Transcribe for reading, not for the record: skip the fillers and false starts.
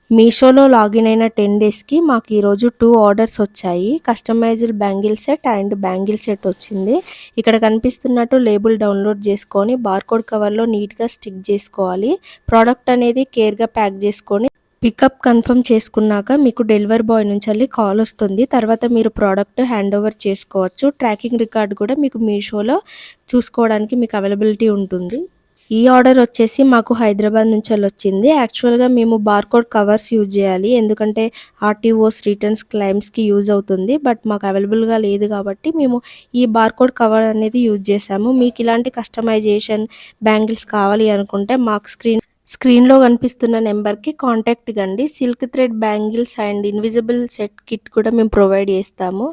మీషోలో లాగిన్ అయిన 10 డేస్‌కి మాకు ఈరోజు 2 ఆర్డర్స్ వచ్చాయి. Customized bangle set and bangle set వచ్చింది. ఇక్కడ కనిపిస్తున్నట్టు లేబుల్ డౌన్లోడ్ చేసుకొని బార్‌కోడ్ కవర్‌లో నీట్‌గా స్టిక్ చేసుకోవాలి. ప్రోడక్ట్ అనేది కేర్‌గా ప్యాక్ చేసుకొని పికప్ కన్ఫర్మ్ చేసుకున్నాక మీకు డెలివరీ బాయ్ నుంచెల్లి కాల్ వస్తుంది. తర్వాత మీరు ప్రోడక్ట్ హ్యాండ్ ఓవర్ చేసుకోవచ్చు. ట్రాకింగ్ రికార్డ్ కూడా మీకు మీషోలో చూసుకోవడానికి మీకు అవైలబిలిటీ ఉంటుంది. ఈ ఆర్డర్ వచ్చేసి మాకు హైదరాబాద్ నుంచెళ్ళొచ్చింది. యాక్చువల్‌గా మేము బార్‌కోడ్ కవర్స్ యూజ్ చేయాలి. ఎందుకంటే ఆర్‌టీఓస్, రిటర్న్స్, క్లెయిమ్స్‌కి యూజ్ అవుతుంది. బట్ మాకు అవైలబుల్‌గా లేదు కాబట్టి మేము ఈ బార్‌కోడ్ కవర్ అనేది యూజ్ చేసాము. మీకు ఇలాంటి కస్టమైజేషన్ బ్యాంగిల్స్ కావాలి అనుకుంటే మాకు స్క్రీన్‌లో కనిపిస్తున్న నెంబర్‌కి కాంటాక్ట్ కండి. Silk thread bangles and invisible set kit కూడా మేము ప్రొవైడ్ చేస్తాము.